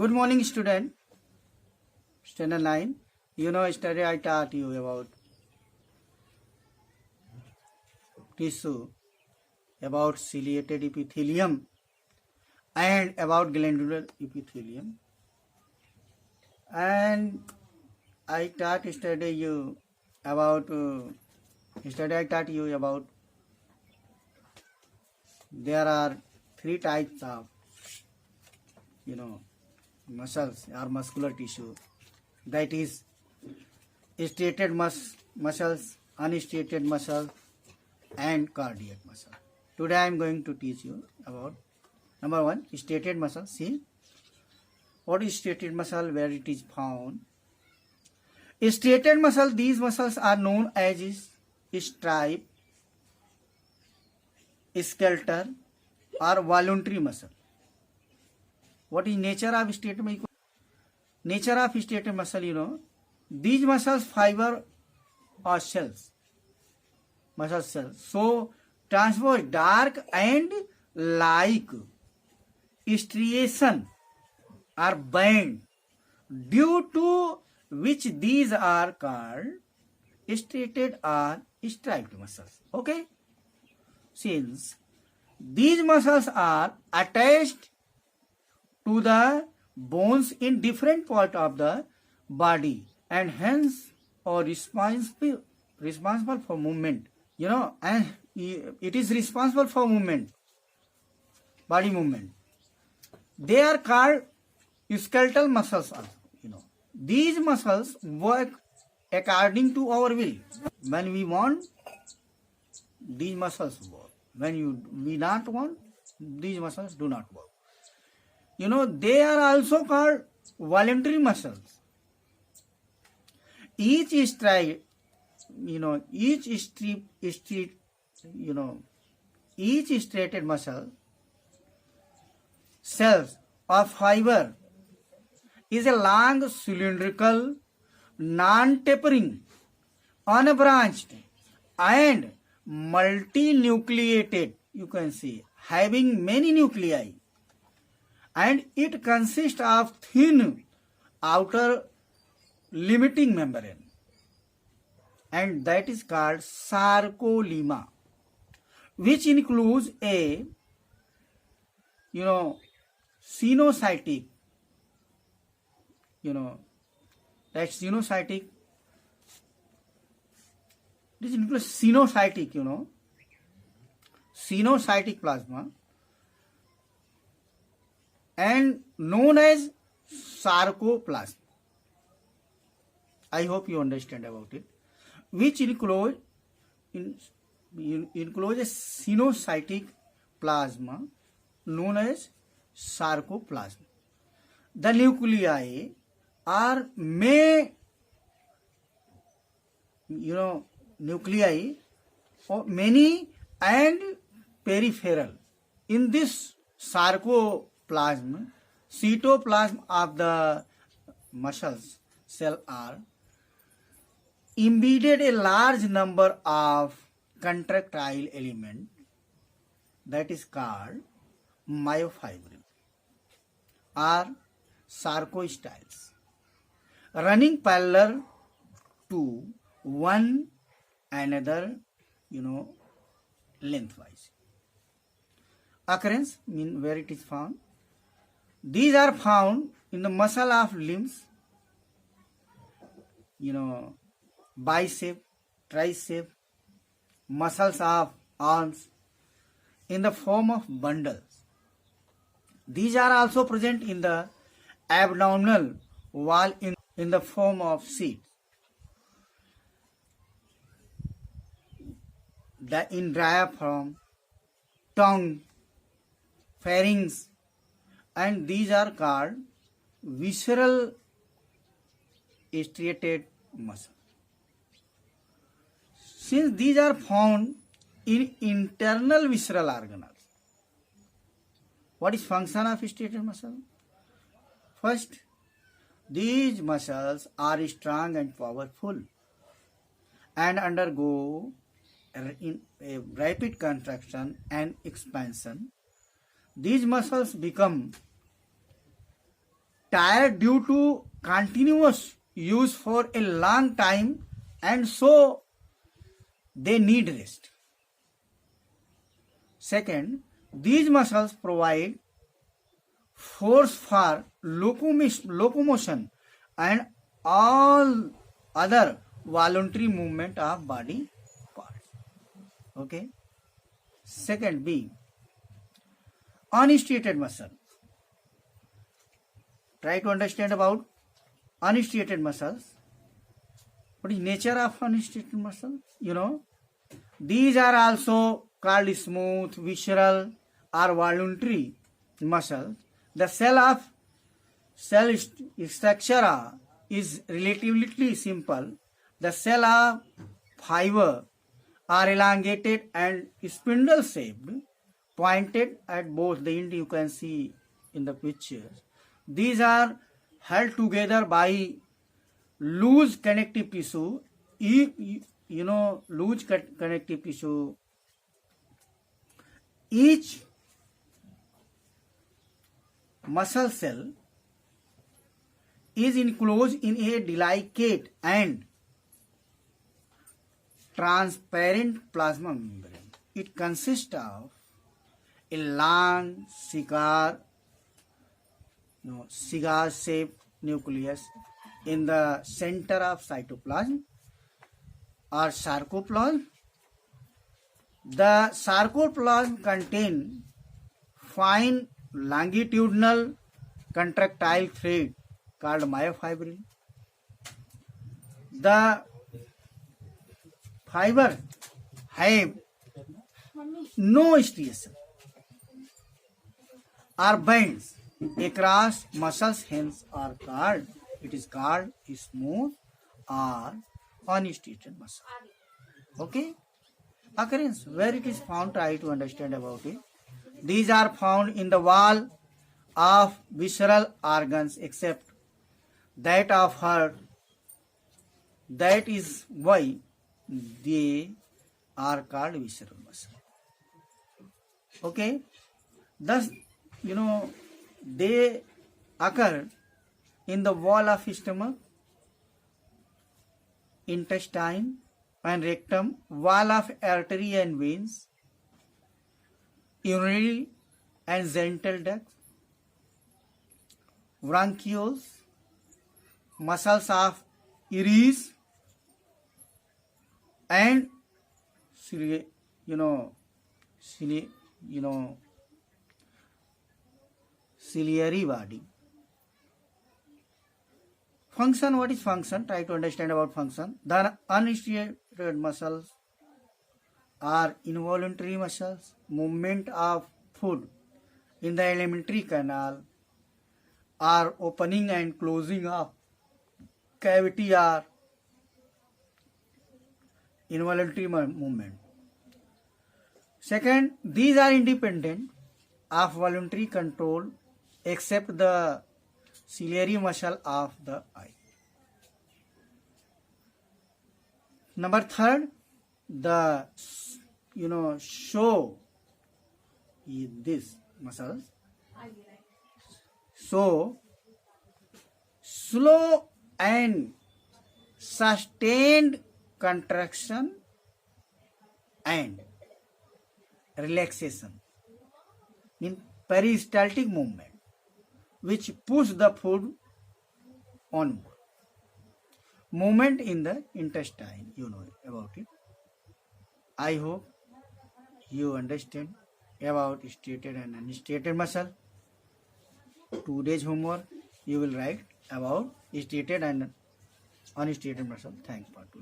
Good morning, student. Standard 9. Yesterday I taught you about tissue, about ciliated epithelium, and about glandular epithelium. And I taught yesterday I taught you about there are three types of muscles or muscular tissue, that is striated muscles, unstriated muscle, and cardiac muscle. Today I am going to teach you about number one, striated muscle. See what is striated muscle, where it is found. Striated muscle, these muscles are known as stripe, skeletal, or voluntary muscle. What is nature of striated muscle? Nature of striated muscle, these muscles fiber or cells, muscle cells. So transport dark and like striation or band, due to which these are called striated or striped muscles. Okay? Since these muscles are attached to the bones in different part of the body and hence are responsible for movement, and it is responsible for movement, body movement. They are called skeletal muscles also. These muscles work according to our will. When we want, these muscles work. When we not want, these muscles do not work. They are also called voluntary muscles. Each striated muscle cells of fiber is a long cylindrical, non-tapering, unbranched, and multinucleated, you can see, having many nuclei, and it consists of thin outer limiting membrane, and that is called sarcolemma, which includes a sinusoid, that's sinusoid. This includes sinusoid plasma, and known as sarcoplasm. I hope you understand about it. Which includes a sinusoid plasma known as sarcoplasm. The nuclei are nuclei of many and peripheral. In this sarcoplasm, cytoplasm of the muscles cell are embedded a large number of contractile element, that is called myofibril or sarcostyles, running parallel to one another, lengthwise. Occurrence, mean where it is found. These are found in the muscle of limbs, bicep, tricep, muscles of arms in the form of bundles. These are also present in the abdominal wall in the form of sheaths. In diaphragm, tongue, pharynx, and these are called visceral striated muscles. Since these are found in internal visceral organelles, what is function of striated muscle? First, these muscles are strong and powerful and undergo in a rapid contraction and expansion. These muscles become tired due to continuous use for a long time, and so they need rest. Second, these muscles provide force for locomotion and all other voluntary movement of body parts. Okay. Second, B, unstriated muscle. Try to understand about unstriated muscles. What is nature of unstriated muscle? These are also called smooth, visceral, or voluntary muscles. The cell structure is relatively simple. The cell of fiber are elongated and spindle shaped, pointed at both the end. You can see in the pictures. These are held together by loose connective tissue. Loose connective tissue. Each muscle cell is enclosed in a delicate and transparent plasma membrane. It consists of a long cigar-shaped nucleus in the center of cytoplasm or sarcoplasm. The sarcoplasm contains fine longitudinal contractile thread called myofibril. The fiber have no striation or bands across muscles, hence it is called smooth or unstriated muscle. Okay. Occurrence, where it is found, try to understand about it. These are found in the wall of visceral organs except that of heart. That is why they are called visceral muscle. Okay. Thus, they occur in the wall of stomach, intestine and rectum, wall of artery and veins, urinary and genital duct, bronchioles, muscles of iris, and ciliary body. Function, what is function? Try to understand about function. The unstriated muscles are involuntary muscles. Movement of food in the alimentary canal or opening and closing of cavity are involuntary movement. Second, these are independent of voluntary control except the ciliary muscle of the eye. Number third, the show this muscles. So slow and sustained contraction and relaxation in peristaltic movement which push the food onward. Movement in the intestine, you know about it. I hope you understand about striated and unstriated muscle. Today's homework you will write about striated and unstriated muscle. Thanks for today.